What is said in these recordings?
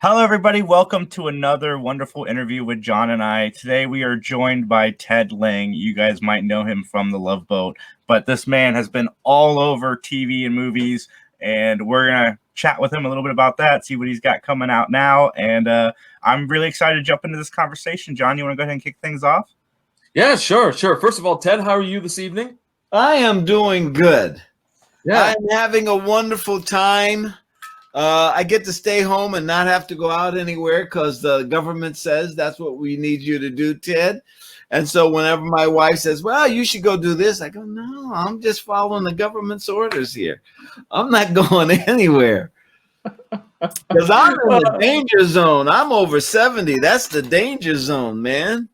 Hello, everybody. Welcome to another wonderful interview with John and I. Today, we are joined by Ted Lange. You guys might know him from The Love Boat, but this man has been all over TV and movies, and we're going to chat with him a little bit about that, see what he's got coming out now, and I'm really excited to jump into this conversation. John, you want to go ahead and kick things off? Yeah, sure. First of all, Ted, how are you this evening? I am doing good. Yeah. I'm having a wonderful time. I get to stay home and not have to go out anywhere because the government says that's what we need you to do, Ted. And so whenever my wife says, well, you should go do this, I go, no, I'm just following the government's orders here. I'm not going anywhere because I'm in the danger zone. I'm over 70. That's the danger zone, man.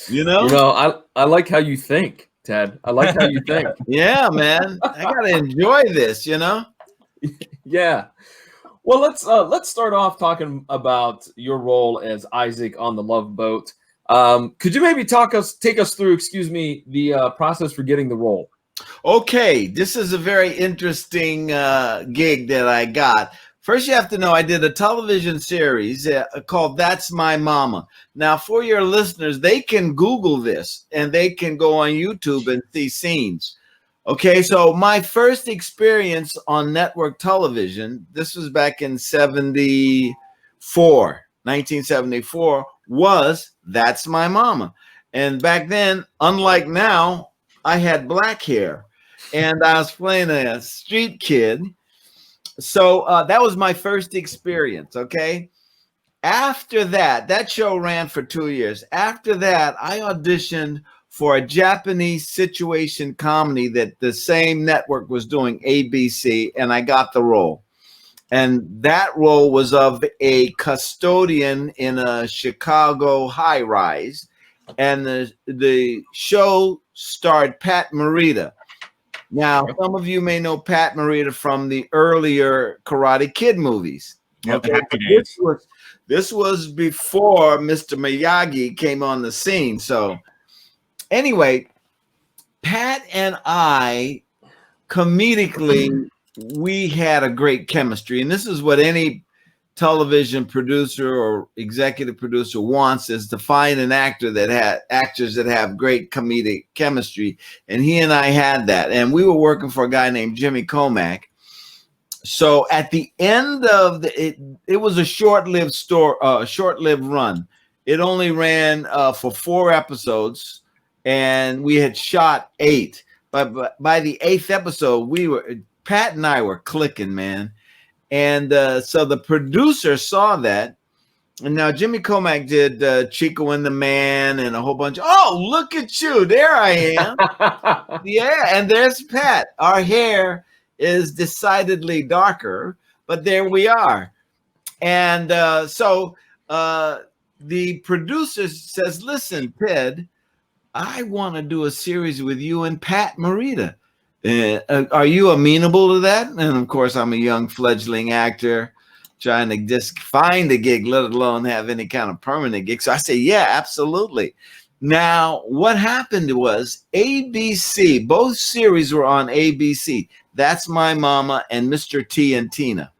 You know, I like how you think, Ted. I like how you think. Yeah, man. I got to enjoy this, you know? Yeah. Well, let's start off talking about your role as Isaac on The Love Boat. Could you maybe take us through, the process for getting the role? Okay, this is a very interesting gig that I got. First, you have to know I did a television series called That's My Mama. Now, for your listeners, they can Google this and they can go on YouTube and see scenes. Okay, so my first experience on network television, this was back in 1974, was That's My Mama. And back then, unlike now, I had black hair and I was playing a street kid. So that was my first experience, okay? After that show ran for 2 years. After that, I auditioned for a Japanese situation comedy that the same network was doing, ABC, and I got the role. And that role was of a custodian in a Chicago high-rise. And the show starred Pat Morita. Now, some of you may know Pat Morita from the earlier Karate Kid movies. Okay. This was before Mr. Miyagi came on the scene. So anyway, Pat and I, comedically, we had a great chemistry. And this is what any television producer or executive producer wants, is to find an actors that have great comedic chemistry. And he and I had that. And we were working for a guy named Jimmy Comack. So at the end of it was a short-lived run. It only ran for 4 episodes, and we had shot 8. But by the 8th episode, Pat and I were clicking, man. And so the producer saw that. And now Jimmy Comack did Chico and the Man and a whole bunch. Oh, look at you. There I am. Yeah, and there's Pat. Our hair is decidedly darker, but there we are. And so the producer says, listen, Ted, I want to do a series with you and Pat Morita. Are you amenable to that? And of course, I'm a young fledgling actor trying to just find a gig, let alone have any kind of permanent gig. So I say, yeah, absolutely. Now, what happened was ABC, both series were on ABC. That's My Mama and Mr. T and Tina.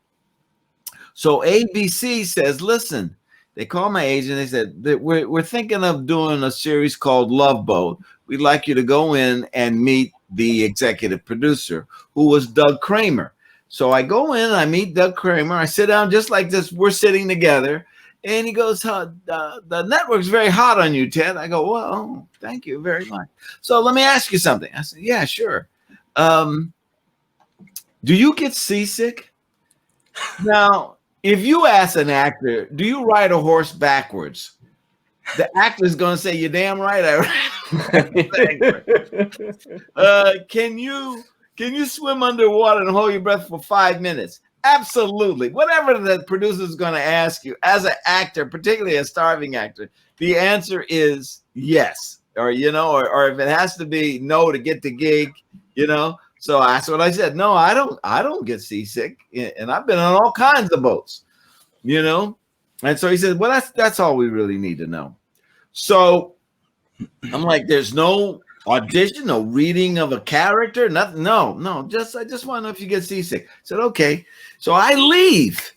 So ABC says, listen, they called my agent. They said, we're thinking of doing a series called Love Boat. We'd like you to go in and meet the executive producer, who was Doug Kramer. So I go in, I meet Doug Kramer. I sit down just like this. We're sitting together. And he goes, the network's very hot on you, Ted. I go, well, thank you very much. So let me ask you something. I said, yeah, sure. Do you get seasick? Now, if you ask an actor, do you ride a horse backwards? The actor's going to say, you're damn right. Can you swim underwater and hold your breath for 5 minutes? Absolutely. Whatever the producer is going to ask you as an actor, particularly a starving actor, the answer is yes. Or, or if it has to be no to get the gig, So that's what I said. No, I don't get seasick. And I've been on all kinds of boats, And so he said, well, that's all we really need to know. So I'm like, there's no audition, no reading of a character, nothing. No. I just want to know if you get seasick. I said, okay. So I leave.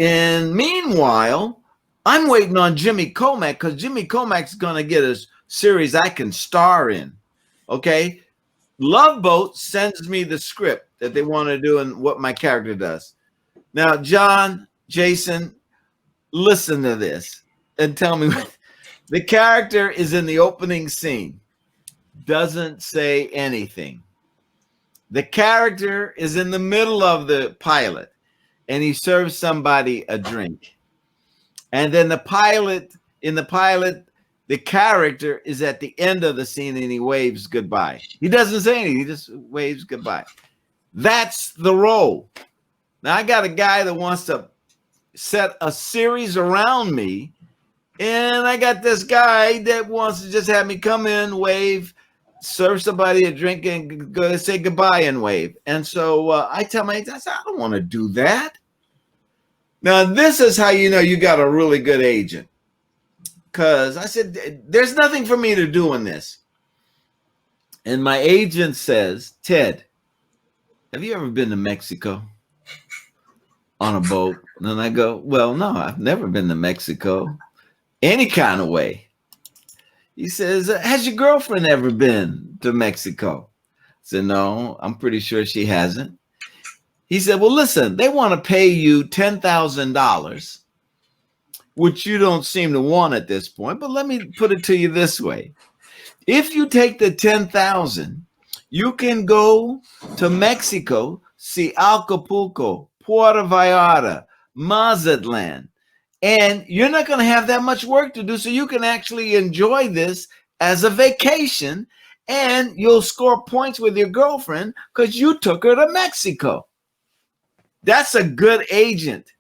And meanwhile, I'm waiting on Jimmy Comack because Jimmy Comack's going to get a series I can star in. Okay. Love Boat sends me the script that they want to do and what my character does. Now, John, Jason, listen to this and tell me what the character is in the opening scene. Doesn't say anything. The character is in the middle of the pilot and he serves somebody a drink. And then the character is at the end of the scene and he waves goodbye. He doesn't say anything. He just waves goodbye. That's the role. Now I got a guy that wants to set a series around me, and I got this guy that wants to just have me come in, wave, serve somebody a drink, and go say goodbye and wave. And so I tell my agent, I don't want to do that. Now this is how you know you got a really good agent. Because I said, there's nothing for me to do in this. And my agent says, Ted, have you ever been to Mexico on a boat? And then I go, well, no, I've never been to Mexico any kind of way. He says, has your girlfriend ever been to Mexico? I said, no, I'm pretty sure she hasn't. He said, well, listen, they want to pay you $10,000. Which you don't seem to want at this point, but let me put it to you this way. If you take the 10,000, you can go to Mexico, see Acapulco, Puerto Vallarta, Mazatlan, and you're not going to have that much work to do, so you can actually enjoy this as a vacation, and you'll score points with your girlfriend because you took her to Mexico. That's a good agent.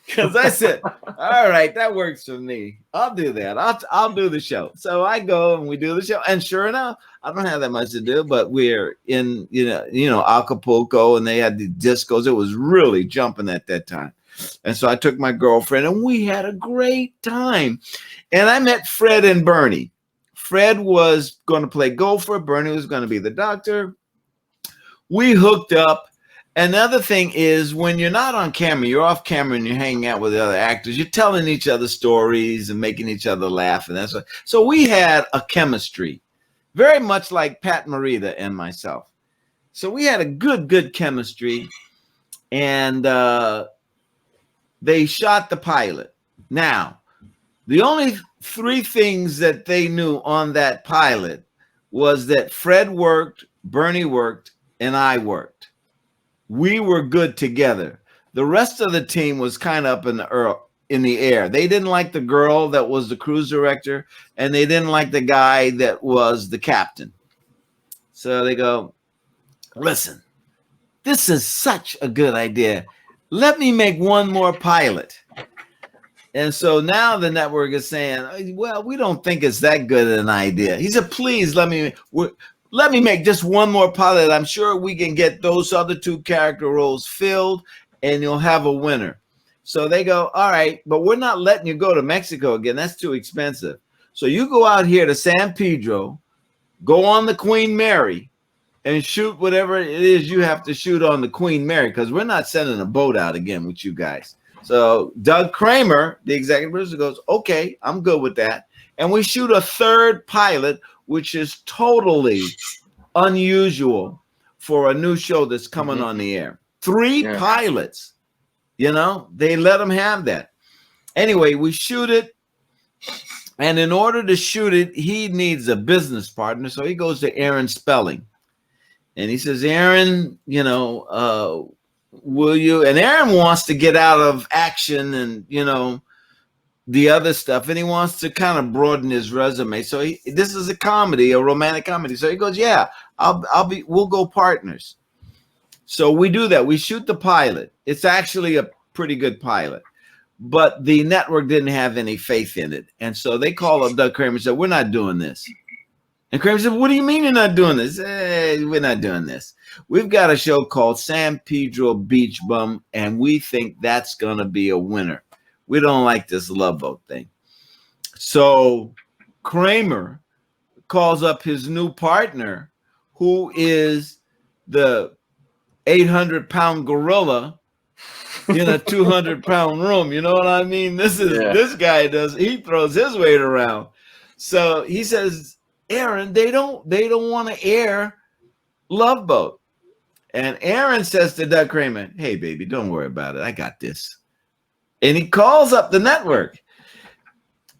Because I said, all right, that works for me. I'll do that. I'll do the show. So I go and we do the show. And sure enough, I don't have that much to do, but we're in, Acapulco, and they had the discos. It was really jumping at that time. And so I took my girlfriend and we had a great time. And I met Fred and Bernie. Fred was going to play Gopher. Bernie was going to be the doctor. We hooked up. Another thing is when you're not on camera, you're off camera and you're hanging out with the other actors, you're telling each other stories and making each other laugh. And that's what, so we had a chemistry, very much like Pat Morita and myself. So we had a good chemistry, and they shot the pilot. Now, the only three things that they knew on that pilot was that Fred worked, Bernie worked, and I worked. We were good together. The rest of the team was kind of up in the air. They didn't like the girl that was the cruise director, and they didn't like the guy that was the captain. So they go, listen, this is such a good idea. Let me make one more pilot. And so now the network is saying, well, we don't think it's that good an idea. He said, please let me make just one more pilot. I'm sure we can get those other two character roles filled and you'll have a winner. So they go, all right, but we're not letting you go to Mexico again. That's too expensive. So you go out here to San Pedro, go on the Queen Mary, and shoot whatever it is you have to shoot on the Queen Mary, because we're not sending a boat out again with you guys. So Doug Kramer, the executive producer, goes, okay, I'm good with that. And we shoot a third pilot, which is totally unusual for a new show that's coming on the air. Three pilots, they let them have that. Anyway, we shoot it. And in order to shoot it, he needs a business partner. So he goes to Aaron Spelling. And he says, Aaron, will you? And Aaron wants to get out of action and, the other stuff, and he wants to kind of broaden his resume. So this is a comedy, a romantic comedy. So he goes, yeah, we'll go partners. So we do that. We shoot the pilot. It's actually a pretty good pilot, but the network didn't have any faith in it. And so they call up Doug Kramer and said, we're not doing this. And Kramer said, what do you mean you're not doing this? Hey, we're not doing this. We've got a show called San Pedro Beach Bum, and we think that's going to be a winner. We don't like this Love Boat thing. So Kramer calls up his new partner, who is the 800-pound gorilla in a 200-pound room. You know what I mean? This guy he throws his weight around. So he says, Aaron, they don't want to air Love Boat. And Aaron says to Doug Kramer, hey, baby, don't worry about it. I got this. And he calls up the network.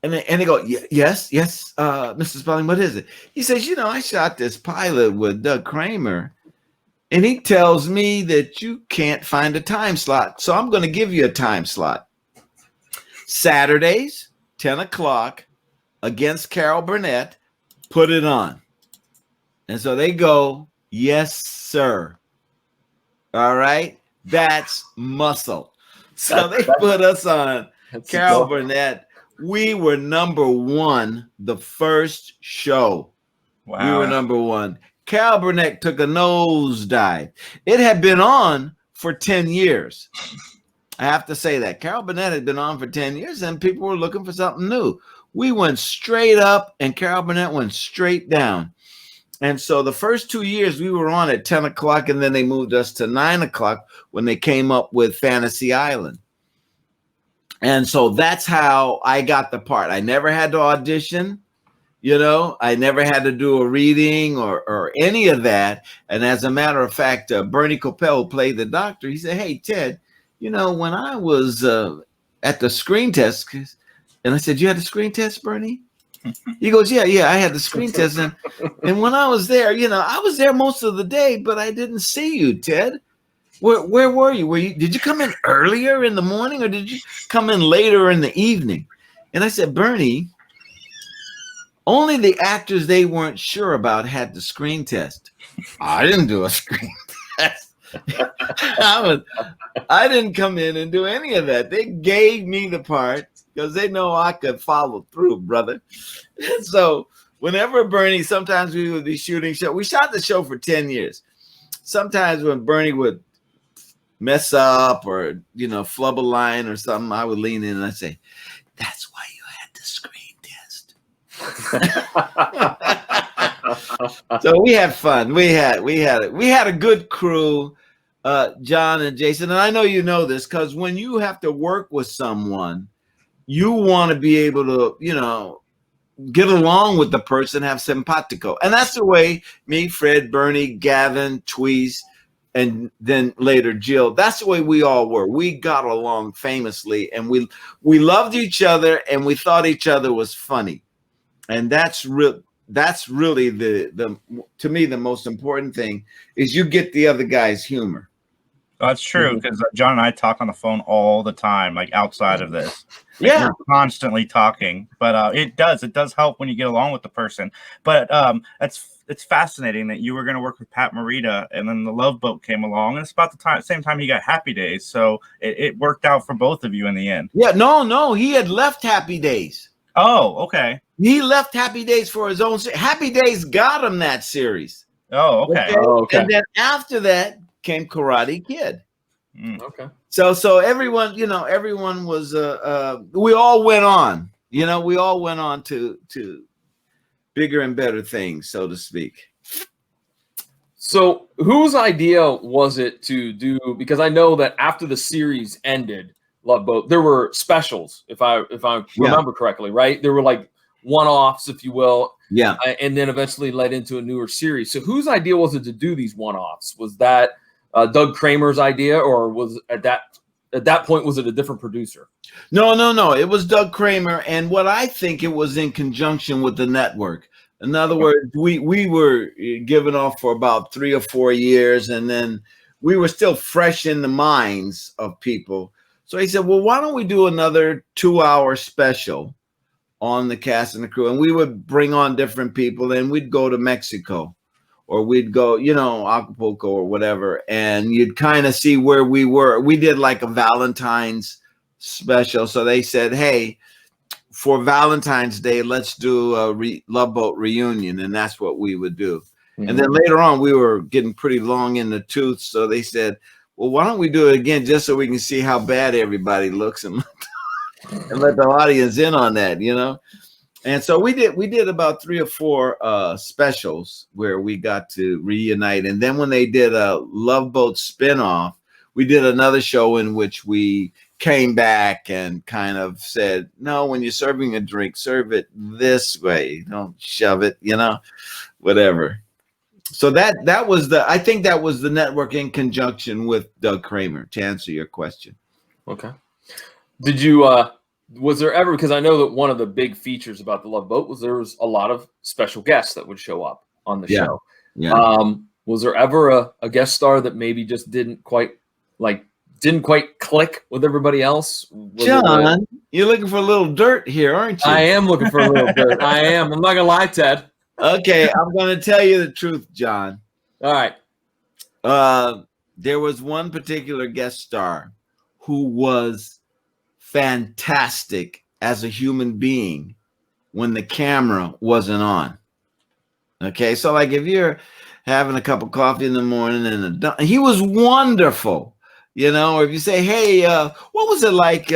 And they go, yes, Mr. Spelling, what is it? He says, I shot this pilot with Doug Kramer, and he tells me that you can't find a time slot. So I'm going to give you a time slot. Saturdays, 10 o'clock, against Carol Burnett, put it on. And so they go, yes, sir. All right. That's muscle. So they put us on Carol Burnett. We were number one the first show. Wow. We were number one. Carol Burnett took a nosedive. It had been on for 10 years. I have to say that. Carol Burnett had been on for 10 years, and people were looking for something new. We went straight up, and Carol Burnett went straight down. And so the first 2 years, we were on at 10 o'clock, and then they moved us to 9 o'clock when they came up with Fantasy Island. And so that's how I got the part. I never had to audition, I never had to do a reading or any of that. And as a matter of fact, Bernie Coppell, who played the doctor, he said, hey, Ted, when I was at the screen test, and I said, you had a screen test, Bernie? He goes, yeah, I had the screen test. And when I was there, I was there most of the day, but I didn't see you, Ted. Where were you? Did you come in earlier in the morning, or did you come in later in the evening? And I said, Bernie, only the actors they weren't sure about had the screen test. I didn't do a screen test. I didn't come in and do any of that. They gave me the part because they know I could follow through, brother. And so whenever Bernie, sometimes we would be shooting show. We shot the show for 10 years. Sometimes when Bernie would mess up or, flub a line or something, I would lean in and I'd say, that's why you had the screen test. So we had fun. We had a good crew, John and Jason. And I know you know this, because when you have to work with someone, you want to be able to, get along with the person, have simpatico. And that's the way me, Fred, Bernie, Gavin, Tweez, and then later Jill, that's the way we all were. We got along famously, and we loved each other, and we thought each other was funny. And that's really the to me, the most important thing is you get the other guy's humor. That's true, because John and I talk on the phone all the time, like outside of this. Yeah, we're constantly talking, but it does help when you get along with the person. But it's fascinating that you were going to work with Pat Morita, and then the Love Boat came along, and it's about the same time he got Happy Days, so it worked out for both of you in the end. Yeah, no, he had left Happy Days. Oh, okay. He left Happy Days for his own. Happy Days got him that series. Oh, okay. And then after that came Karate Kid. Okay. So everyone, everyone was we all went on. We all went on to bigger and better things, so to speak. So whose idea was it to do, because I know that after the series ended, Love Boat, there were specials, if I remember correctly, right? There were like one-offs, if you will. Yeah. And then eventually led into a newer series. So whose idea was it to do these one-offs? Was that Doug Kramer's idea, or was at that point, was it a different producer? No. It was Doug Kramer. And what I think, it was in conjunction with the network. In other words, we were given off for about 3 or 4 years, and then we were still fresh in the minds of people. So he said, well, why don't we do another 2-hour special on the cast and the crew? And we would bring on different people, and we'd go to Mexico, or we'd go, Acapulco or whatever, and you'd kind of see where we were. We did like a Valentine's special. So they said, hey, for Valentine's Day, let's do a Love Boat reunion. And that's what we would do. Mm-hmm. And then later on, we were getting pretty long in the tooth. So they said, well, why don't we do it again just so we can see how bad everybody looks and let the audience in on that, And so we did about 3 or 4 specials where we got to reunite. And then when they did a Love Boat spinoff, we did another show in which we came back and kind of said, no, when you're serving a drink, serve it this way. Don't shove it, whatever. So that was I think that was the network in conjunction with Doug Kramer, to answer your question. Okay. Did you, was there ever, because I know that one of the big features about the Love Boat was there was a lot of special guests that would show up on the show. Yeah. Was there ever a guest star that maybe just didn't quite click with everybody else? John, you're looking for a little dirt here, aren't you? I am looking for a little dirt. I am. I'm not gonna lie, Ted. Okay, I'm going to tell you the truth, John. All right. There was one particular guest star who was fantastic as a human being when the camera wasn't on. Okay, so like if you're having a cup of coffee in the morning and he was wonderful, or if you say, hey, what was it like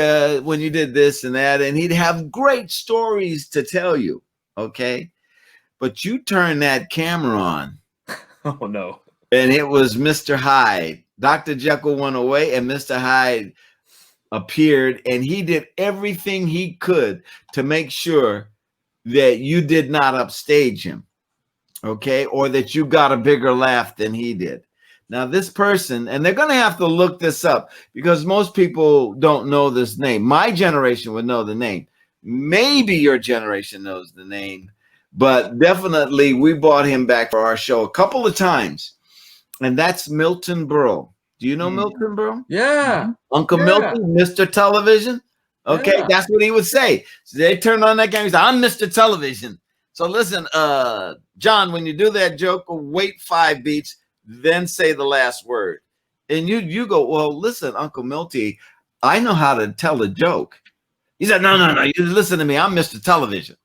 when you did this and that? And he'd have great stories to tell you. Okay. But you turn that camera on. Oh, no. And it was Mr. Hyde. Dr. Jekyll went away and Mr. Hyde appeared, and he did everything he could to make sure that you did not upstage him, okay, or that you got a bigger laugh than he did. Now, this person, and they're going to have to look this up because most people don't know this name. My generation would know the name. Maybe your generation knows the name. But definitely, we brought him back for our show a couple of times, and that's Milton Berle. Do you know Milton Berle? Yeah. Uncle Milton, Mr. Television. Okay, that's what he would say. So they turned on that camera. He said, I'm Mr. Television. So listen, John, when you do that joke, wait 5 beats, then say the last word. And you go, well, listen, Uncle Milty, I know how to tell a joke. He said, no, you listen to me. I'm Mr. Television.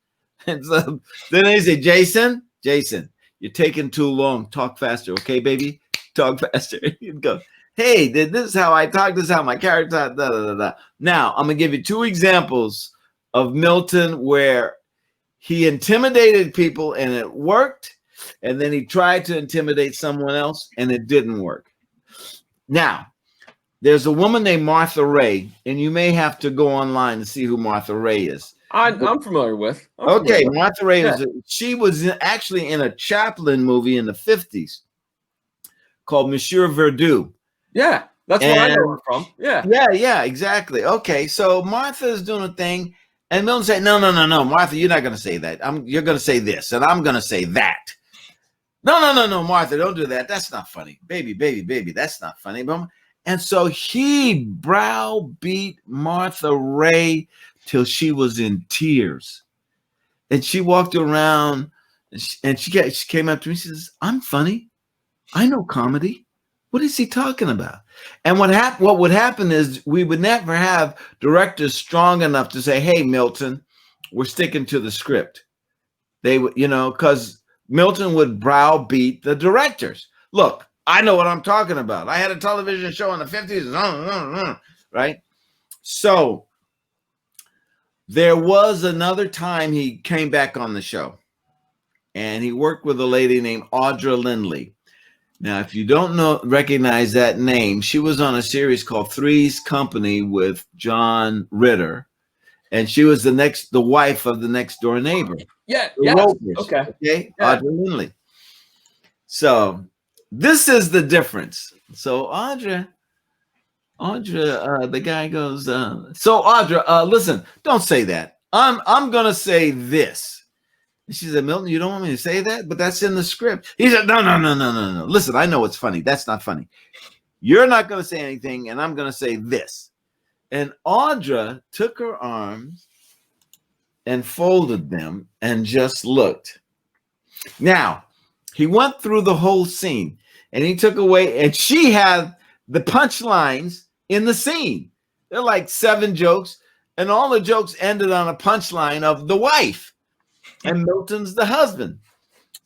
And so then they say, Jason, you're taking too long. Talk faster, okay, baby? Talk faster. You'd go, hey, this is how I talk. This is how my character talk. Da, da, da, da. Now, I'm going to give you 2 examples of Milton where he intimidated people and it worked. And then he tried to intimidate someone else and it didn't work. Now, there's a woman named Martha Ray, and you may have to go online to see who Martha Ray is. I'm familiar with. Martha Ray, she was actually in a Chaplin movie in the 50s called Monsieur Verdoux. Yeah, that's where I know her from. Yeah, exactly. Okay, so Martha is doing a thing, and Milton say, no, Martha, you're not going to say that. You're going to say this, and I'm going to say that. No, Martha, don't do that. That's not funny. Baby, that's not funny. And so he browbeat Martha Ray till she was in tears. And she walked around and she came up to me and she says, I'm funny. I know comedy. What is he talking about? And what would happen is we would never have directors strong enough to say, hey, Milton, we're sticking to the script. They would, because Milton would browbeat the directors. Look, I know what I'm talking about. I had a television show in the 50s, right? So there was another time he came back on the show, and he worked with a lady named Audra Lindley. Now, if you don't recognize that name, she was on a series called Three's Company with John Ritter, and she was the wife of the next door neighbor. Yeah. Okay. Yeah. Audra Lindley. So this is the difference. So Audra, the guy goes, so Audra, listen, don't say that. I'm gonna say this. And she said, Milton, you don't want me to say that, but that's in the script. He said, no. Listen, I know it's funny. That's not funny. You're not gonna say anything, and I'm gonna say this. And Audra took her arms and folded them and just looked. Now, he went through the whole scene and he took away, and she had the punchlines in the scene. They're like 7 jokes, and all the jokes ended on a punchline of the wife, and Milton's the husband.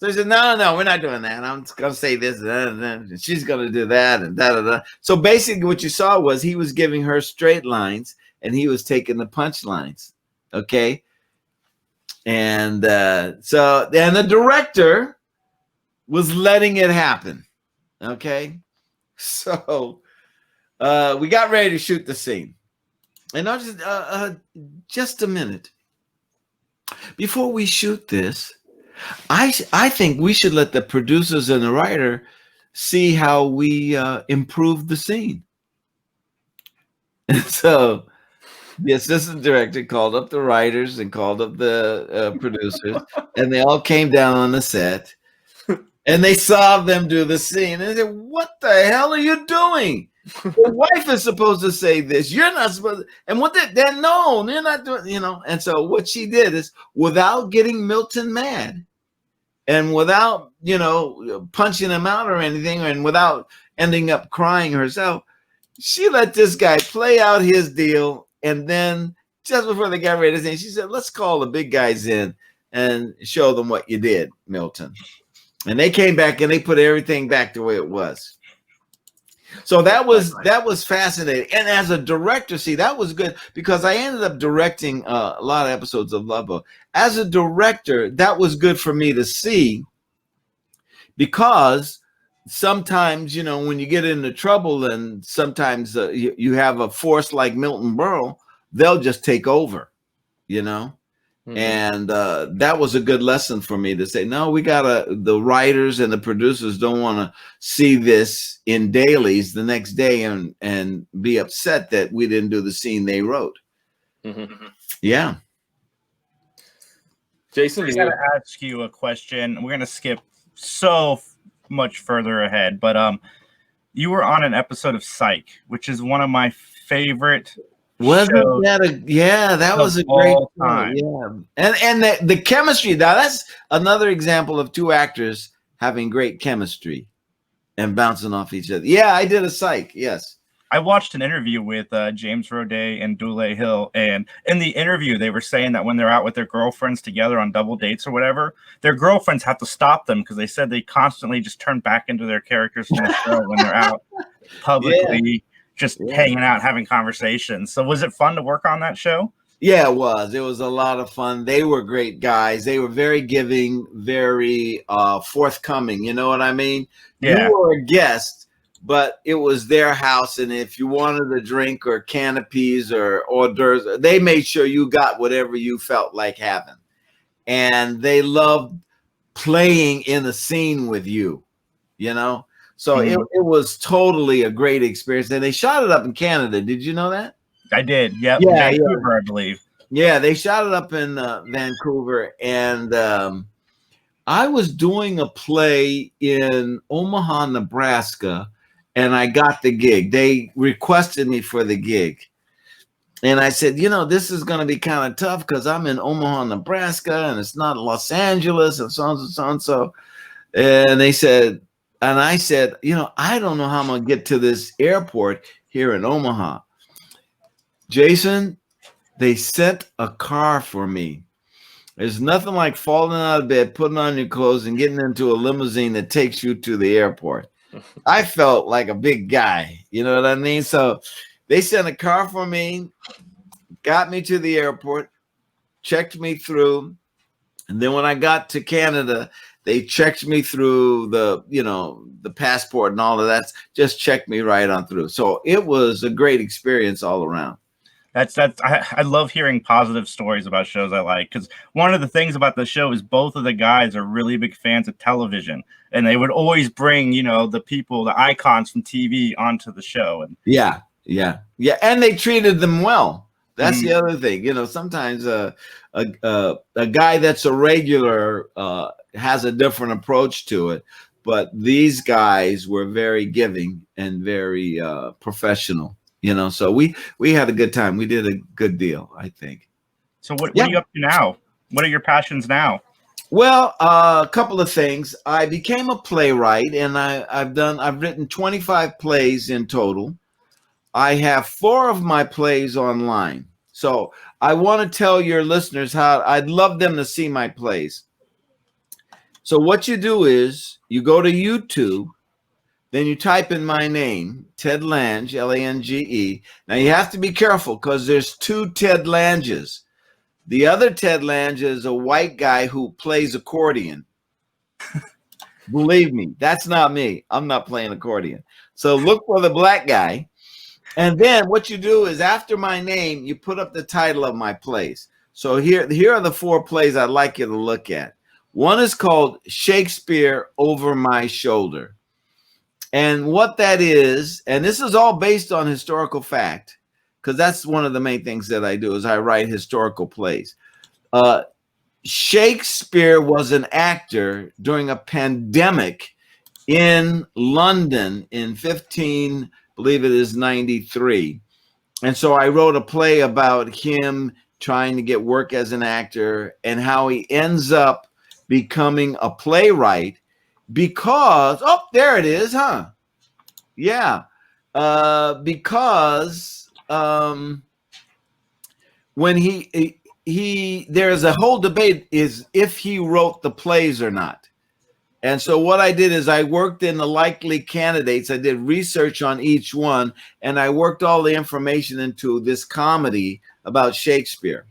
So he said, no, we're not doing that. I'm going to say this, and she's going to do that, and da-da-da. So basically what you saw was he was giving her straight lines, and he was taking the punchlines, okay? And so then the director was letting it happen, okay? So we got ready to shoot the scene. And I just a minute. Before we shoot this, I think we should let the producers and the writer see how we improve the scene. And so the assistant director called up the writers and called up the producers, and they all came down on the set, and they saw them do the scene, and they said, "What the hell are you doing? Your wife is supposed to say this. You're not supposed to." And what then? No, you're not doing. And so what she did is, without getting Milton mad, and without punching him out or anything, and without ending up crying herself, she let this guy play out his deal. And then just before they got ready to sing, she said, "Let's call the big guys in and show them what you did, Milton." And they came back and they put everything back the way it was. So that was fascinating. And as a director, see, that was good because I ended up directing a lot of episodes of Love Boat. As a director, that was good for me to see, because sometimes, when you get into trouble, and sometimes you have a force like Milton Berle, they'll just take over, Mm-hmm. And that was a good lesson for me to say, no, the writers and the producers don't want to see this in dailies the next day and be upset that we didn't do the scene they wrote. Mm-hmm. Yeah. Jason, I got to ask you a question. We're going to skip so much further ahead, but you were on an episode of Psych, which is one of my favorite Wasn't that that was a great time. Yeah. And the chemistry, now that's another example of two actors having great chemistry and bouncing off each other. Yeah, I did a Psych. Yes. I watched an interview with James Roday and Dule Hill, and in the interview, they were saying that when they're out with their girlfriends together on double dates or whatever, their girlfriends have to stop them because they said they constantly just turn back into their characters from the show when they're out publicly, just hanging out, having conversations. So was it fun to work on that show? Yeah, it was. It was a lot of fun. They were great guys. They were very giving, very forthcoming. You know what I mean? Yeah. You were a guest, but it was their house, and if you wanted a drink or canapes or hors d'oeuvres, they made sure you got whatever you felt like having. And they loved playing in a scene with you, So it was totally a great experience. And they shot it up in Canada. Did you know that? I did. Yep. Yeah, Vancouver, I believe. Yeah, they shot it up in Vancouver. And I was doing a play in Omaha, Nebraska, and I got the gig. They requested me for the gig. And I said, this is going to be kind of tough because I'm in Omaha, Nebraska, and it's not Los Angeles, and so on and so on. So, and they said, and I said, I don't know how I'm going to get to this airport here in Omaha. Jason, they sent a car for me. There's nothing like falling out of bed, putting on your clothes, and getting into a limousine that takes you to the airport. I felt like a big guy. You know what I mean? So they sent a car for me, got me to the airport, checked me through. And then when I got to Canada, they checked me through the passport and all of that, just checked me right on through. So it was a great experience all around. I love hearing positive stories about shows I like, because one of the things about the show is both of the guys are really big fans of television, and they would always bring, the people, the icons from TV onto the show. And yeah. And they treated them well. That's the other thing. Sometimes a guy that's a regular has a different approach to it, but these guys were very giving and very professional. So we had a good time. We did a good deal, I think. So what are you up to now? What are your passions now? Well, a couple of things. I became a playwright, and I've written 25 plays in total. I have 4 of my plays online. So I want to tell your listeners how I'd love them to see my plays. So what you do is you go to YouTube. Then you type in my name, Ted Lange, Lange. Now you have to be careful because there's 2 Ted Langes. The other Ted Lange is a white guy who plays accordion. Believe me, that's not me. I'm not playing accordion. So look for the black guy. And then what you do is after my name, you put up the title of my plays. So here are the 4 plays I'd like you to look at. One is called Shakespeare Over My Shoulder. And what that is, and this is all based on historical fact, because that's one of the main things that I do is I write historical plays. Shakespeare was an actor during a pandemic in London in 93. And so I wrote a play about him trying to get work as an actor and how he ends up becoming a playwright because, oh, there it is, huh? Yeah. Because when there's a whole debate is if he wrote the plays or not. And so what I did is I worked in the likely candidates. I did research on each one, and I worked all the information into this comedy about Shakespeare.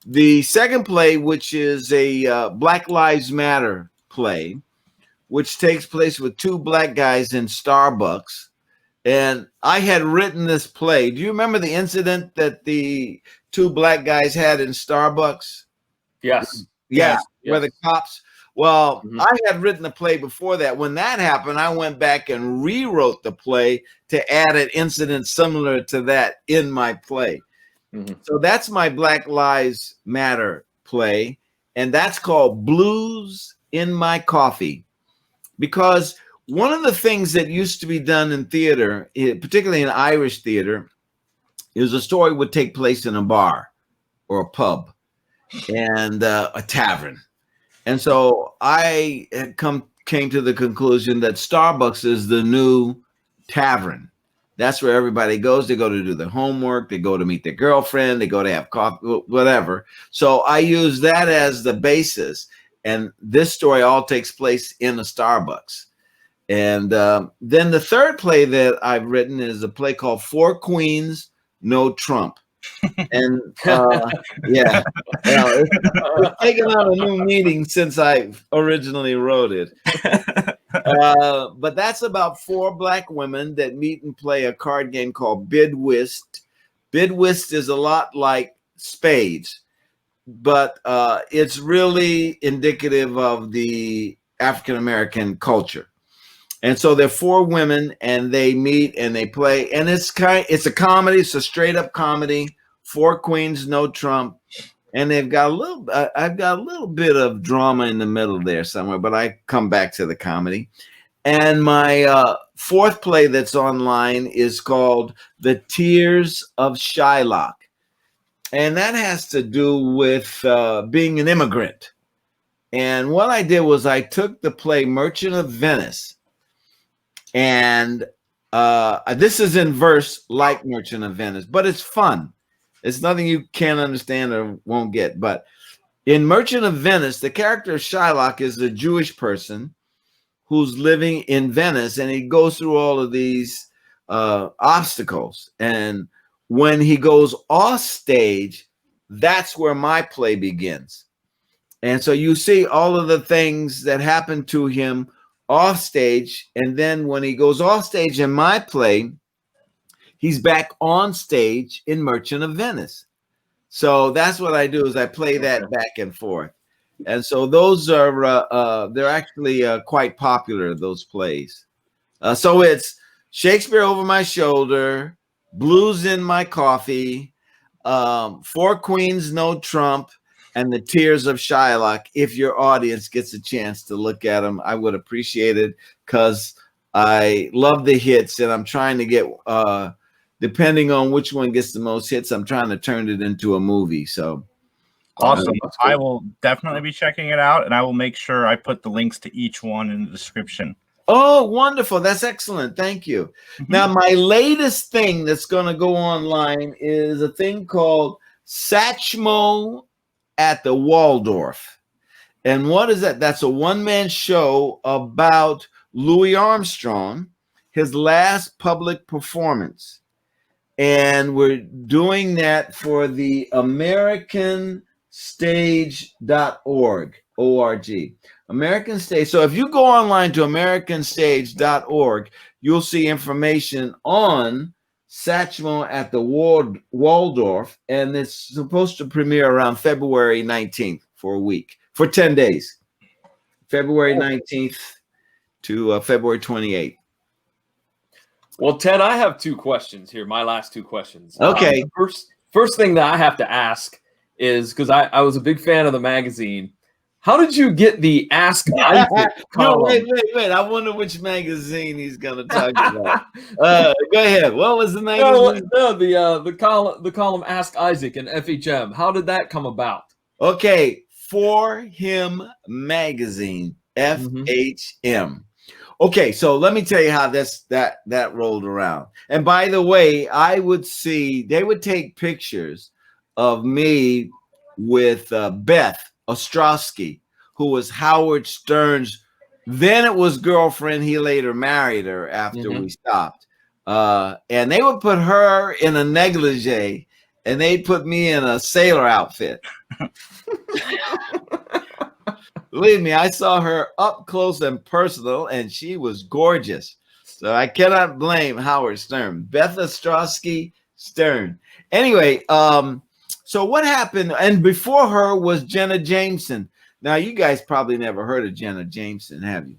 The second play, which is a Black Lives Matter play, which takes place with 2 black guys in Starbucks. And I had written this play. Do you remember the incident that the 2 black guys had in Starbucks? Yes. Yeah, Yes. where the cops... Well, I had written a play before that. When that happened, I went back and rewrote the play to add an incident similar to that in my play. So that's my Black Lives Matter play, and that's called Blues in My Coffee. Because one of the things that used to be done in theater, particularly in Irish theater, is a story would take place in a bar or a pub and a tavern. And so I had came to the conclusion that Starbucks is the new tavern. That's where everybody goes. They go to do their homework. They go to meet their girlfriend. They go to have coffee, whatever. So I use that as the basis. And this story all takes place in a Starbucks. And then the third play that I've written is a play called 4 Queens, No Trump. And yeah, it's taken on a new meaning since I originally wrote it. But that's about 4 black women that meet and play a card game called Bid Whist. Bid Whist is a lot like spades, but it's really indicative of the African American culture. And so they're 4 women, and they meet and they play, and it's a comedy. It's a straight up comedy. 4 Queens, No Trump, and they've got I've got a little bit of drama in the middle there somewhere, but I come back to the comedy. And my 4th play that's online is called The Tears of Shylock, and that has to do with being an immigrant. And what I did was I took the play Merchant of Venice, and this is in verse like Merchant of Venice, but it's fun. It's nothing you can't understand or won't get. But in Merchant of Venice, the character of Shylock is a Jewish person who's living in Venice, and he goes through all of these obstacles. And when he goes off stage, that's where my play begins. And so you see all of the things that happen to him off stage. And then when he goes off stage in my play, he's back on stage in Merchant of Venice. So that's what I do is I play that back and forth. And so those are, they're actually quite popular, those plays. So it's Shakespeare Over My Shoulder, Blues in My Coffee, 4 Queens, No Trump, and The Tears of Shylock. If your audience gets a chance to look at them, I would appreciate it because I love the hits, and I'm trying to get... depending on which one gets the most hits, I'm trying to turn it into a movie. So awesome. I will definitely be checking it out, and I will make sure I put the links to each one in the description. Oh, wonderful. That's excellent. Thank you. Now, my latest thing that's going to go online is a thing called Satchmo at the Waldorf. And what is that? That's a one-man show about Louis Armstrong, his last public performance. And we're doing that for the AmericanStage.org, O-R-G. American Stage. So if you go online to AmericanStage.org, you'll see information on Satchmo at the Waldorf, and it's supposed to premiere around February 19th for a week, for 10 days. February 19th to February 28th. Well, Ted, I have two questions here. My last two questions. Okay. First thing that I have to ask is, because I was a big fan of the magazine, how did you get the Ask Isaac column? No, wait. I wonder which magazine he's going to talk about. Go ahead. What was the magazine? No, the column Ask Isaac in FHM. How did that come about? Okay, For Him Magazine, FHM. Okay, so let me tell you how that rolled around. And by the way, they would take pictures of me with Beth Ostrowski, who was Howard Stern's, then it was girlfriend. He later married her after we stopped. And they would put her in a negligee, and they'd put me in a sailor outfit. Believe me, I saw her up close and personal, and she was gorgeous. So I cannot blame Howard Stern. Beth Ostrowski Stern. Anyway, so what happened? And before her was Jenna Jameson. Now, you guys probably never heard of Jenna Jameson, have you?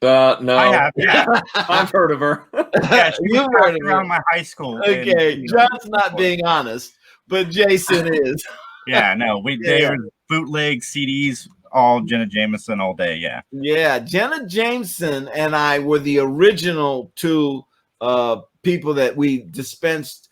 No. I have, yeah. I've heard of her. Yeah, she was back around my high school. Okay, John's not being honest, but Jason is. Yeah, no, they were bootleg CDs, all Jenna Jameson all day. Yeah. Yeah, Jenna Jameson and I were the original two people that we dispensed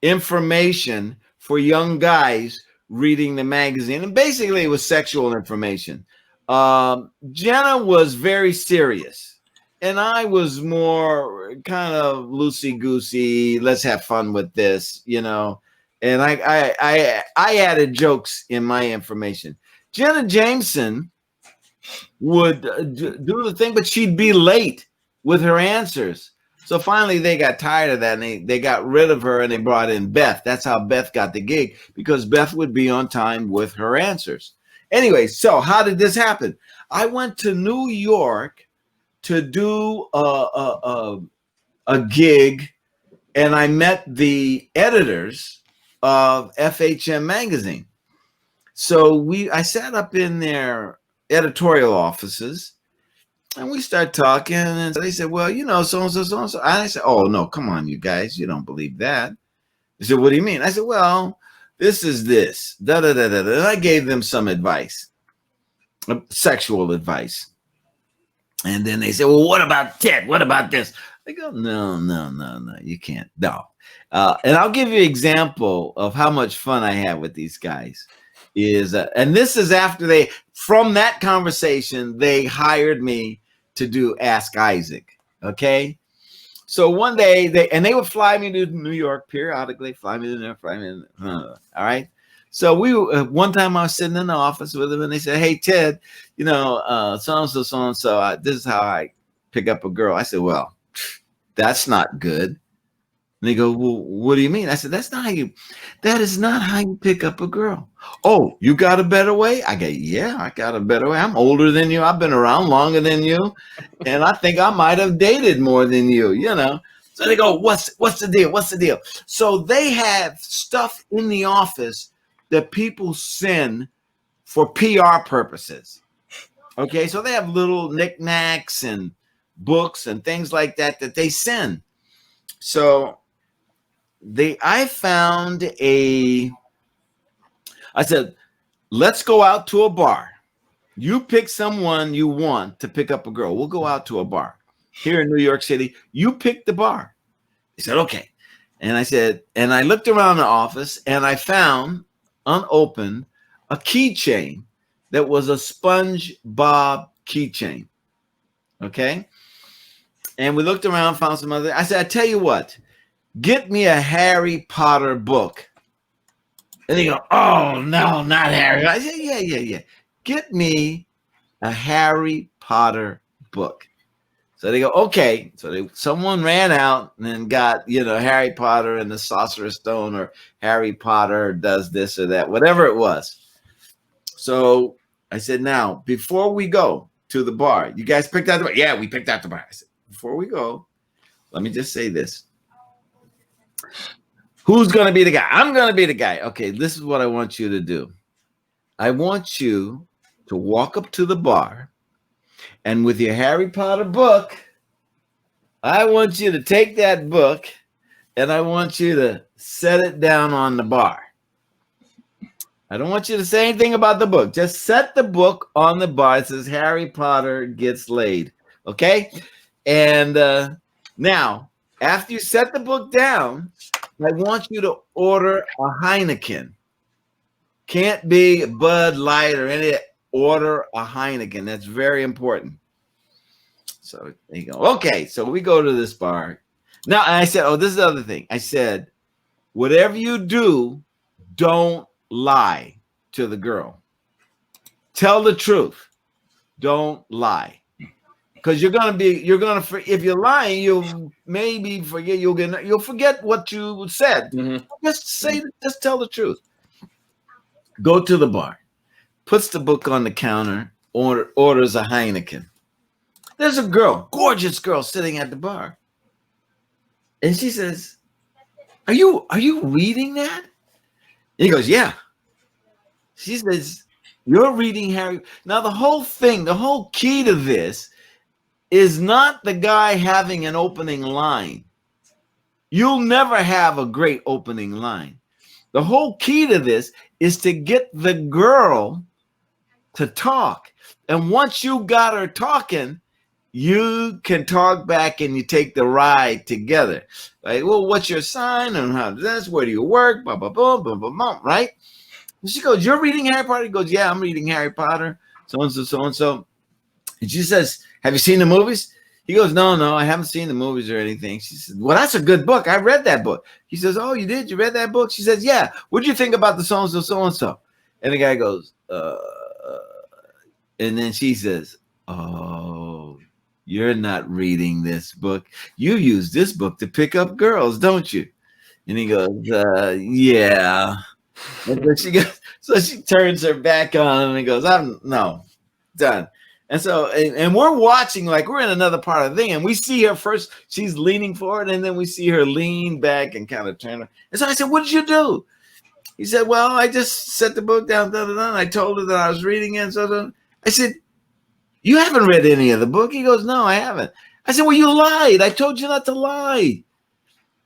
information for young guys reading the magazine. And basically it was sexual information. Jenna was very serious, and I was more kind of loosey-goosey. Let's have fun with this, you know. And I added jokes in my information. Jenna Jameson would do the thing, but she'd be late with her answers. So finally they got tired of that, and they got rid of her, and they brought in Beth. That's how Beth got the gig, because Beth would be on time with her answers. Anyway, so how did this happen? I went to New York to do a gig, and I met the editors of FHM magazine. So I sat up in their editorial offices, and we started talking, and they said, well, you know, so-and-so, so-and-so. And I said, oh, no, come on, you guys. You don't believe that. They said, what do you mean? I said, well, this is this. Da-da-da-da. And I gave them some advice, sexual advice. And then they said, well, what about Ted? What about this? I go, no, you can't. No. And I'll give you an example of how much fun I had with these guys. And this is after from that conversation, they hired me to do Ask Isaac. Okay. So one day they would fly me to New York periodically, fly me there. All right. So one time I was sitting in the office with them, and they said, hey, Ted, you know, so-and-so, this is how I pick up a girl. I said, well, that's not good. And they go, well, what do you mean? I said, that is not how you pick up a girl. Oh, you got a better way? I go, yeah, I got a better way. I'm older than you. I've been around longer than you. And I think I might have dated more than you, you know. So they go, what's the deal? What's the deal? So they have stuff in the office that people send for PR purposes. Okay, so they have little knickknacks and books and things like that they send. So I said, let's go out to a bar. You pick someone you want to pick up a girl. We'll go out to a bar here in New York City. You pick the bar. He said, okay. And I said, and I looked around the office, and I found unopened a keychain that was a SpongeBob keychain. Okay. And we looked around, found some other. I said, I tell you what, get me a Harry Potter book. And they go, oh, no, not Harry. I said, yeah. Get me a Harry Potter book. So they go, okay. So someone ran out and then got, you know, Harry Potter and the Sorcerer's Stone, or Harry Potter does this or that, whatever it was. So I said, now, before we go to the bar, you guys picked out the bar? Yeah, we picked out the bar. I said, before we go, let me just say this. Who's going to be the guy? I'm going to be the guy. Okay, this is what I want you to do. I want you to walk up to the bar, and with your Harry Potter book, I want you to take that book and I want you to set it down on the bar. I don't want you to say anything about the book. Just set the book on the bar. It says Harry Potter gets laid. Okay? And now, after you set the book down, I want you to order a Heineken. Can't be Bud Light or any. Order a Heineken. That's very important. So there you go. Okay, so we go to this bar. Now, and I said, oh, this is the other thing. I said, whatever you do, don't lie to the girl. Tell the truth. Don't lie. Because if you're lying, you'll maybe forget, you'll forget what you said. Mm-hmm. Just tell the truth. Go to the bar, puts the book on the counter, orders a Heineken. There's a girl, gorgeous girl, sitting at the bar. And she says, Are you reading that? And he goes, yeah. She says, you're reading Harry. Now, the whole key to this is not the guy having an opening line. You'll never have a great opening line. The whole key to this is to get the girl to talk. And once you got her talking, you can talk back and you take the ride together. Like, well, what's your sign and how this? Where do you work? Blah, blah, blah, blah, blah, blah, right? And she goes, you're reading Harry Potter? He goes, yeah, I'm reading Harry Potter. So-and-so, so-and-so. And she says, have you seen the movies? He goes, no, I haven't seen the movies or anything. She says, well, that's a good book. I read that book. He says, oh, you did? You read that book? She says, yeah. What did you think about the so-and-so, so-and-so? And the guy goes, and then she says, oh, you're not reading this book. You use this book to pick up girls, don't you? And he goes, yeah. And so she turns her back on him and goes, no, done. And so, and we're watching, like we're in another part of the thing, and we see her first, she's leaning forward, and then we see her lean back and kind of turn her. And so I said, what did you do? He said, well, I just set the book down, and I told her that I was reading it. So I said, you haven't read any of the book? He goes, no, I haven't. I said, well, you lied. I told you not to lie.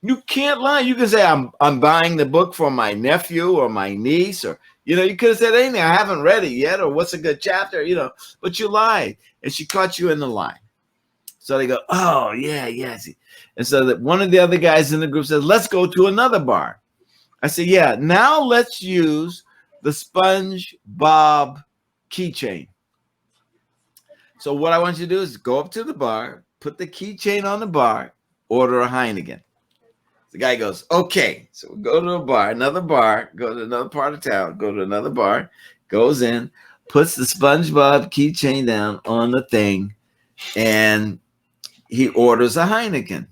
You can't lie. You can say, I'm buying the book for my nephew or my niece, or you could have said anything. I haven't read it yet, or what's a good chapter, but you lied. And she caught you in the lie. So they go, oh, yeah. And so that one of the other guys in the group says, let's go to another bar. I said, yeah, now let's use the SpongeBob keychain. So what I want you to do is go up to the bar, put the keychain on the bar, order a Heineken. The guy goes, okay. So we go to a bar, another bar, go to another part of town, go to another bar, goes in, puts the SpongeBob keychain down on the thing, and he orders a Heineken.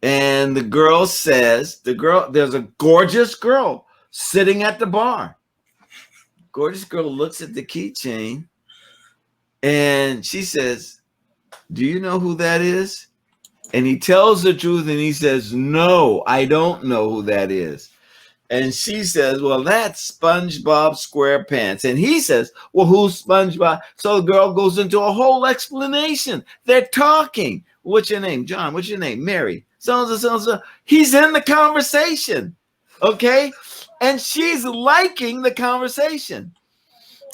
And the girl says, there's a gorgeous girl sitting at the bar. Gorgeous girl looks at the keychain, and she says, do you know who that is? And he tells the truth, and he says, no, I don't know who that is. And she says, well, that's SpongeBob SquarePants. And he says, well, who's SpongeBob? So the girl goes into a whole explanation. They're talking. What's your name? John. What's your name? Mary. So-and-so. He's in the conversation. Okay? And she's liking the conversation.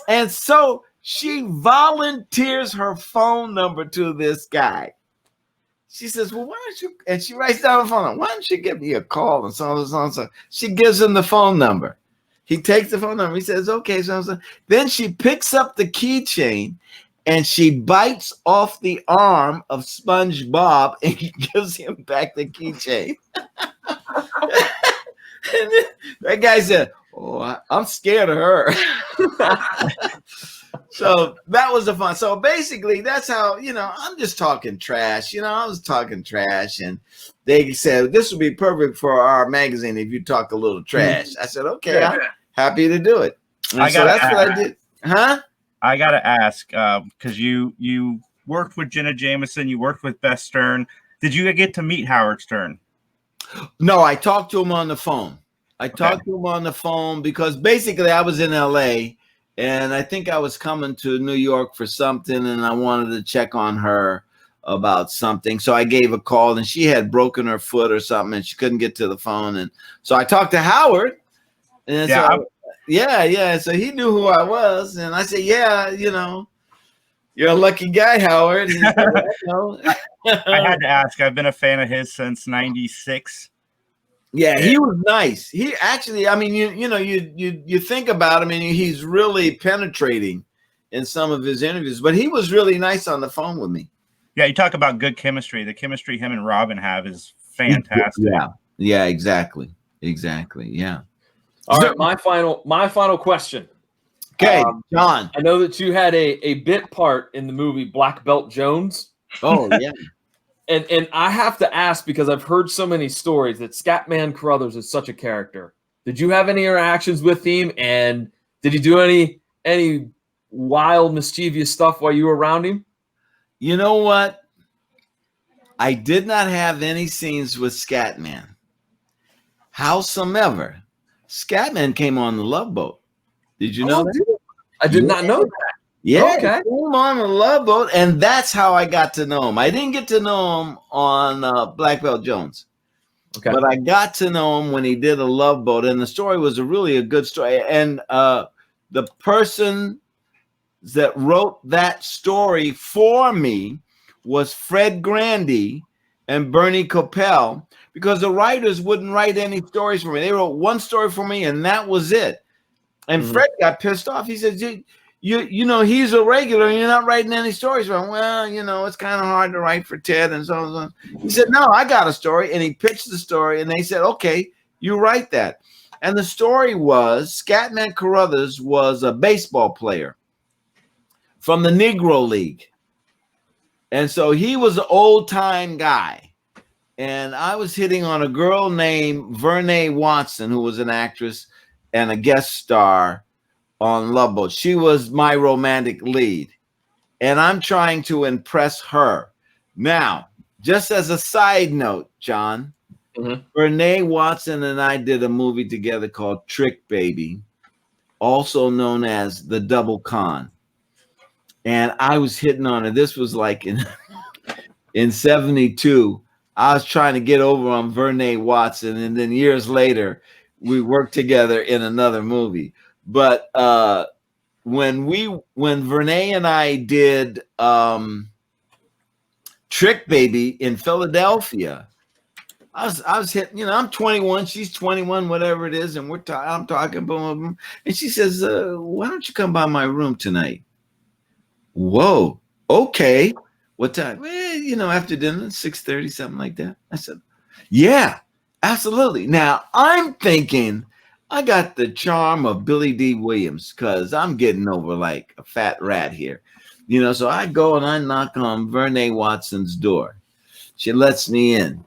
And so she volunteers her phone number to this guy. She says, well, why don't you, and she writes down the phone number, why don't you give me a call and so on and so on and so on. She gives him the phone number. He takes the phone number. He says, okay, so on and so on. Then she picks up the keychain and she bites off the arm of SpongeBob and he gives him back the keychain. And then that guy said, oh, I'm scared of her. So that was the fun. So basically, that's how, I'm just talking trash. I was talking trash, and they said, this would be perfect for our magazine if you talk a little trash. I said, okay, I'm happy to do it. And so that's what I did. Huh? I got to ask, because you worked with Jenna Jameson, you worked with Beth Stern. Did you get to meet Howard Stern? No, I talked to him on the phone. I talked to him on the phone because basically I was in LA and I think I was coming to New York for something and I wanted to check on her about something. So I gave a call and she had broken her foot or something and she couldn't get to the phone. And so I talked to Howard and so he knew who I was. And I said, yeah, you're a lucky guy, Howard. And he said, I had to ask. I've been a fan of his since '96. Yeah, he was nice. He actually, I mean, you think about him and he's really penetrating in some of his interviews, but he was really nice on the phone with me. Yeah, you talk about good chemistry. The chemistry him and Robin have is fantastic. Yeah, exactly. Yeah. All right, my final question. Okay, John. I know that you had a bit part in the movie Black Belt Jones. Oh, yeah. And I have to ask because I've heard so many stories that Scatman Carruthers is such a character. Did you have any interactions with him, and did he do any wild, mischievous stuff while you were around him? You know what? I did not have any scenes with Scatman. Howsoever, Scatman came on the Love Boat. Did you know that? I did not know that. Yeah, okay. He came on the Love Boat, and that's how I got to know him. I didn't get to know him on Black Belt Jones, but I got to know him when he did a Love Boat, and the story was really a good story. And the person that wrote that story for me was Fred Grandy and Bernie Coppell, because the writers wouldn't write any stories for me. They wrote one story for me, and that was it. And Fred got pissed off. He said, he's a regular and you're not writing any stories for him. Well, it's kind of hard to write for Ted and so on. He said, no, I got a story. And he pitched the story and they said, okay, you write that. And the story was Scatman Carruthers was a baseball player from the Negro League. And so he was an old time guy. And I was hitting on a girl named Vernee Watson, who was an actress and a guest star on Love Boat. She was my romantic lead, and I'm trying to impress her. Now, just as a side note, John, Vernee Watson and I did a movie together called Trick Baby, also known as The Double Con. And I was hitting on her. This was like in 72. I was trying to get over on Vernee Watson, and then years later, we worked together in another movie. But when Vernee and I did Trick Baby in Philadelphia, I was hitting, I'm 21, she's 21, whatever it is, and I'm talking, boom, and she says, why don't you come by my room tonight? Whoa, okay. What time? Well, after dinner, 6:30, something like that. I said, yeah, absolutely. Now I'm thinking I got the charm of Billy D. Williams because I'm getting over like a fat rat here. So I go and I knock on Vernee Watson's door. She lets me in.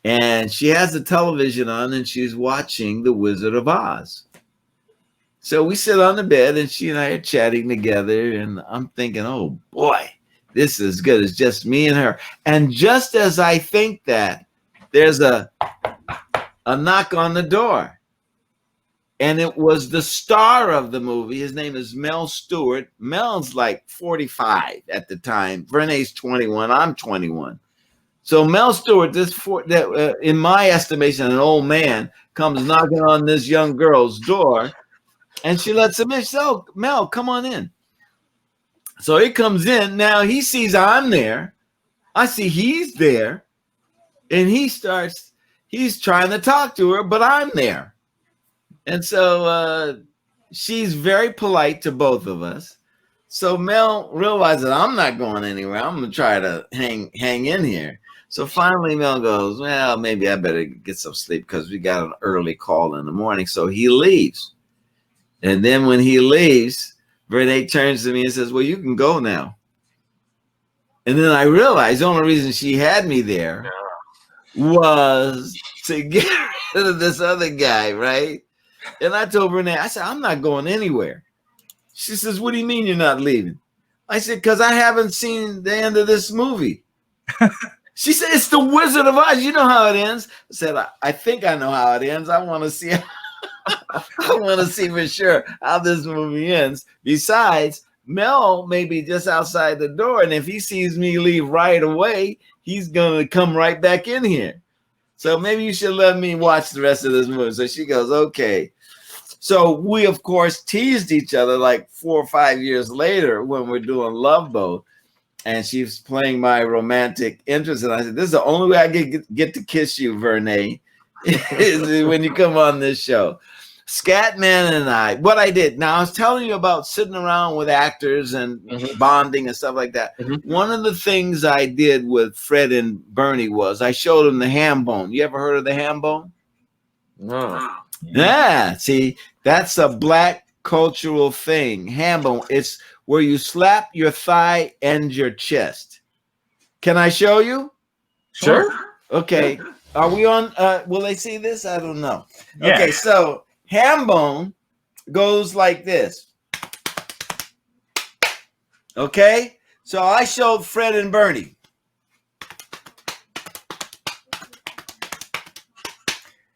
And she has the television on and she's watching The Wizard of Oz. So we sit on the bed and she and I are chatting together. And I'm thinking, oh boy, this is good. It's just me and her. And just as I think that, there's a knock on the door. And it was the star of the movie. His name is Mel Stewart. Mel's like 45 at the time. Vernee's 21. I'm 21. So Mel Stewart, in my estimation, an old man, comes knocking on this young girl's door. And she lets him in. She says, oh, Mel, come on in. So he comes in. Now he sees I'm there. I see he's there. And he's trying to talk to her, but I'm there. And so she's very polite to both of us. So Mel realizes I'm not going anywhere. I'm going to try to hang in here. So finally Mel goes, well, maybe I better get some sleep because we got an early call in the morning. So he leaves. And then when he leaves, Vernee turns to me and says, well, you can go now. And then I realized the only reason she had me there was to get rid of this other guy, right? And I told Vernee, I said, I'm not going anywhere. She says, what do you mean you're not leaving? I said, because I haven't seen the end of this movie. She said, it's the Wizard of Oz. You know how it ends. I said, I think I know how it ends. I want to see. I want to see for sure how this movie ends. Besides, Mel may be just outside the door, and if he sees me leave right away, he's going to come right back in here. So maybe you should let me watch the rest of this movie. So she goes, okay. So we, of course, teased each other like 4 or 5 years later when we're doing Love Boat. And she's playing my romantic interest. And I said, this is the only way I get to kiss you, Vernay, is when you come on this show. Scatman and I, what I did. Now, I was telling you about sitting around with actors and bonding and stuff like that. One of the things I did with Fred and Bernie was I showed them the ham bone. You ever heard of the ham bone? No. Yeah, see, that's a Black cultural thing. Ham bone. It's where you slap your thigh and your chest. Can I show you? Sure. Okay. Are we on? Will they see this? I don't know. Yeah. Okay, so ham bone goes like this. Okay, so I showed Fred and Bernie.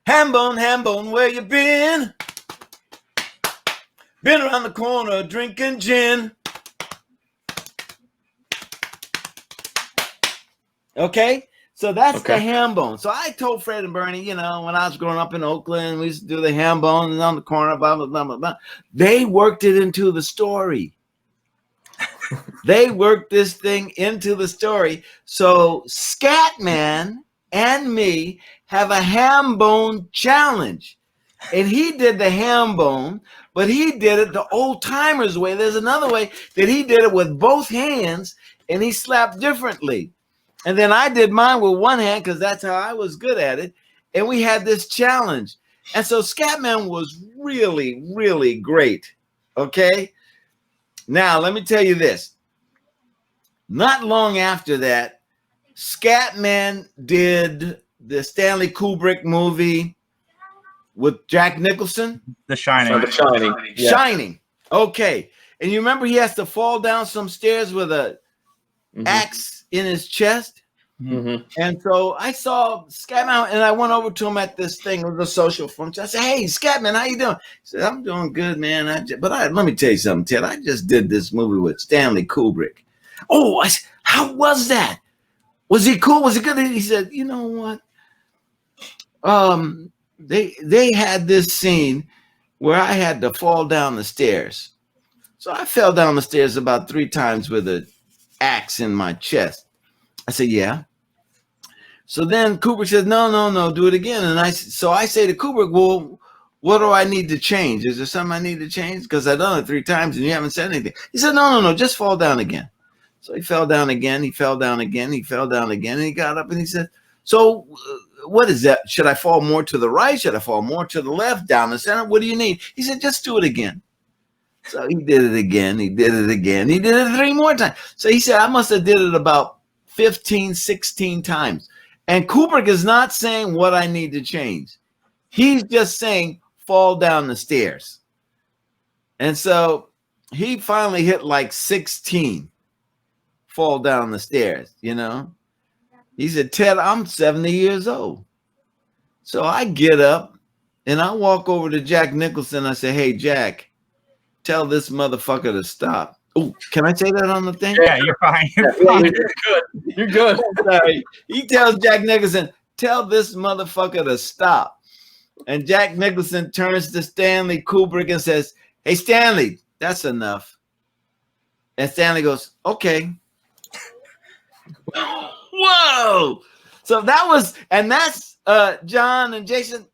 Ham bone, where you been? Been around the corner drinking gin. Okay, so that's the ham bone. So I told Fred and Bernie, you know, when I was growing up in Oakland, we used to do the ham bone on the corner, blah, blah, blah, blah, blah. They worked it into the story. They worked this thing into the story. So Scatman and me have a ham bone challenge. And he did the ham bone, but he did it the old timers way. There's another way that he did it with both hands, and he slapped differently. And then I did mine with one hand because that's how I was good at it. And we had this challenge. And so Scatman was really, really great. Okay. Now, let me tell you this. Not long after that, Scatman did the Stanley Kubrick movie with Jack Nicholson. The Shining. The Shining. Yeah. Shining. Okay. And you remember he has to fall down some stairs with a axe in his chest. And so I saw Scatman, and I went over to him at this thing. It was a social function. I said, hey, Scatman, how you doing? He said, I'm doing good, man. Let me tell you something, Ted. I just did this movie with Stanley Kubrick. Oh, how was that? Was he cool? Was he good? He said, you know what? They had this scene where I had to fall down the stairs. So I fell down the stairs about 3 times with an axe in my chest. I said, yeah. So then Kubrick says, no, do it again. And I say to Kubrick, well, what do I need to change? Is there something I need to change? Because I've done it 3 times and you haven't said anything. He said, no, just fall down again. So he fell down again. He fell down again. He fell down again. And he got up and he said, so what is that? Should I fall more to the right? Should I fall more to the left? Down the center? What do you need? He said, just do it again. So he did it again. He did it again. He did it 3 more times. So he said, I must have did it about 15, 16 times. And Kubrick is not saying what I need to change. He's just saying fall down the stairs. And so he finally hit like 16 fall down the stairs, you know. He said, Ted, I'm 70 years old. So I get up and I walk over to Jack Nicholson. I say, hey, Jack, tell this motherfucker to stop. Oh, can I say that on the thing? Yeah, you're fine. You're fine. You're good. You're good. Sorry. He tells Jack Nicholson, tell this motherfucker to stop. And Jack Nicholson turns to Stanley Kubrick and says, hey, Stanley, that's enough. And Stanley goes, okay. Whoa. So that was, and that's John and Jason,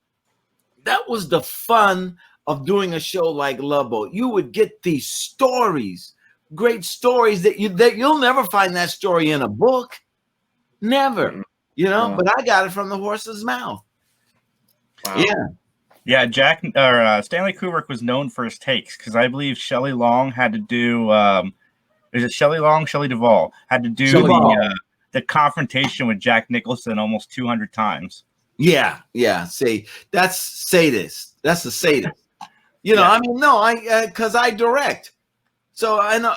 that was the fun of doing a show like Love Boat. You would get these stories, great stories that you'll never find that story in a book. Never, you know, but I got it from the horse's mouth. Wow. Yeah, Stanley Kubrick was known for his takes because I believe Shelley Long had to do is it Shelley Long? Shelley Duvall had to do the confrontation with Jack Nicholson almost 200 times. Yeah. See, that's sadist. That's a sadist. You know, I mean, no, because I direct. So I know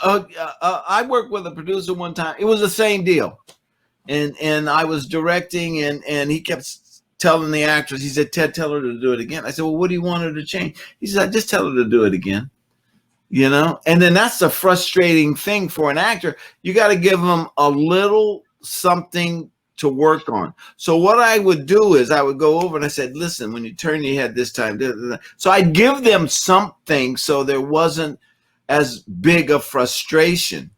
I worked with a producer one time. It was the same deal. and I was directing, and he kept telling the actress, he said, Ted, tell her to do it again. I said, well, what do you want her to change? He said, I just tell her to do it again. And then that's the frustrating thing for an actor. You got to give them a little something to work on. So what I would do is I would go over and I said, listen, when you turn your head this time, so I'd give them something so there wasn't as big a frustration.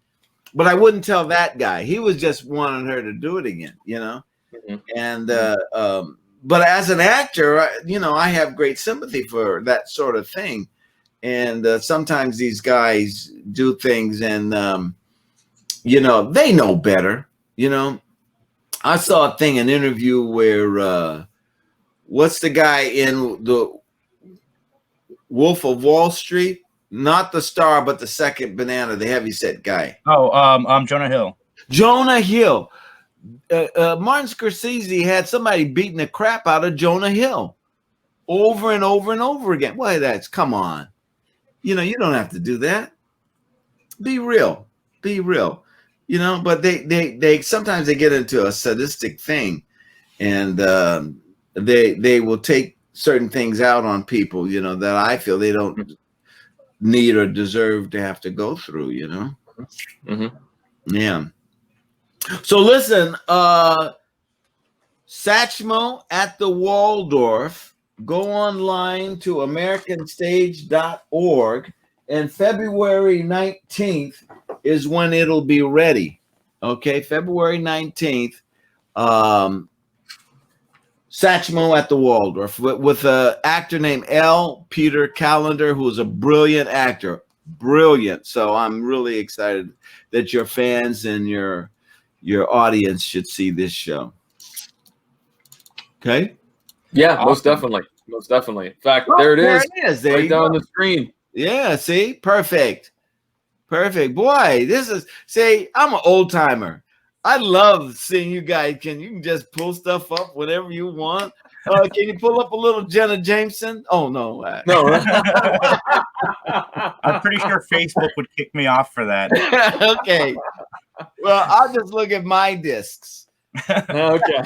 But I wouldn't tell that guy. He was just wanting her to do it again, Mm-hmm. And but as an actor, I have great sympathy for that sort of thing. And sometimes these guys do things and, they know better, I saw an interview where, what's the guy in the Wolf of Wall Street? Not the star, but the second banana, the heavyset guy. Oh, Jonah Hill. Jonah Hill. Martin Scorsese had somebody beating the crap out of Jonah Hill over and over and over again. Why, come on. You don't have to do that. Be real. But they sometimes they get into a sadistic thing, and they will take certain things out on people, that I feel they don't need or deserve to have to go through, Mm-hmm. Yeah. So listen, Satchmo at the Waldorf. Go online to americanstage.org, and February 19th is when it'll be ready. Okay, February 19th, Satchmo at the Waldorf with an actor named L. Peter Callender, who is a brilliant actor. Brilliant. So I'm really excited that your fans and your audience should see this show. Okay? Yeah, Awesome. Most definitely. In fact, there it is. There right you down go. the screen. Yeah, see? Perfect. Boy, I'm an old timer. I love seeing you guys. You can just pull stuff up whenever you want. Can you pull up a little Jenna Jameson? Oh, no. No. I'm pretty sure Facebook would kick me off for that. Okay. Well, I'll just look at my discs. Okay.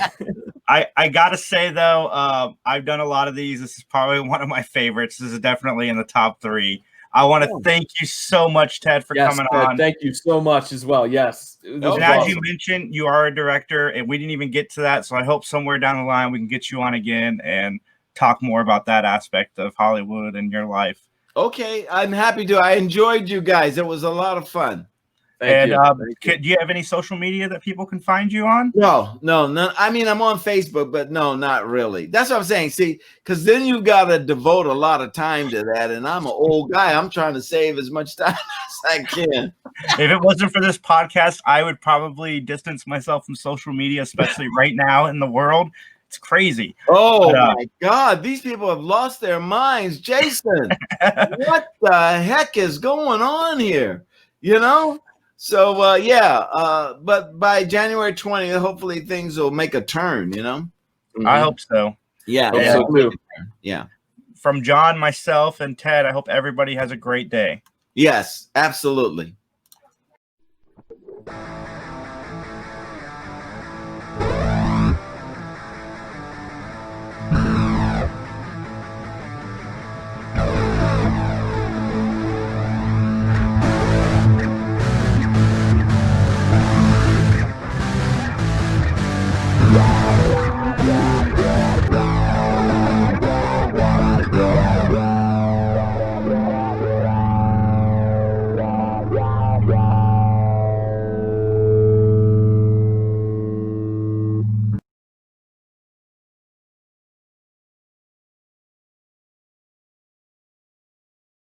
I gotta say though, I've done a lot of these. This is probably one of my favorites. This is definitely in the top 3. I want to thank you so much, Ted, for coming on. Thank you so much as well. Yes. And as you mentioned, you are a director, and we didn't even get to that. So I hope somewhere down the line we can get you on again and talk more about that aspect of Hollywood and your life. Okay, I'm happy to. I enjoyed you guys. It was a lot of fun. Thank you. Do you have any social media that people can find you on? No. I mean, I'm on Facebook, but no, not really. That's what I'm saying. See, because then you got to devote a lot of time to that. And I'm an old guy. I'm trying to save as much time as I can. If it wasn't for this podcast, I would probably distance myself from social media, especially right now in the world. It's crazy. Oh, my God. These people have lost their minds. Jason, what the heck is going on here? So, but by January 20th, hopefully things will make a turn, I hope so. Yeah. Hope so too. Yeah. From John, myself, and Ted, I hope everybody has a great day. Yes, absolutely.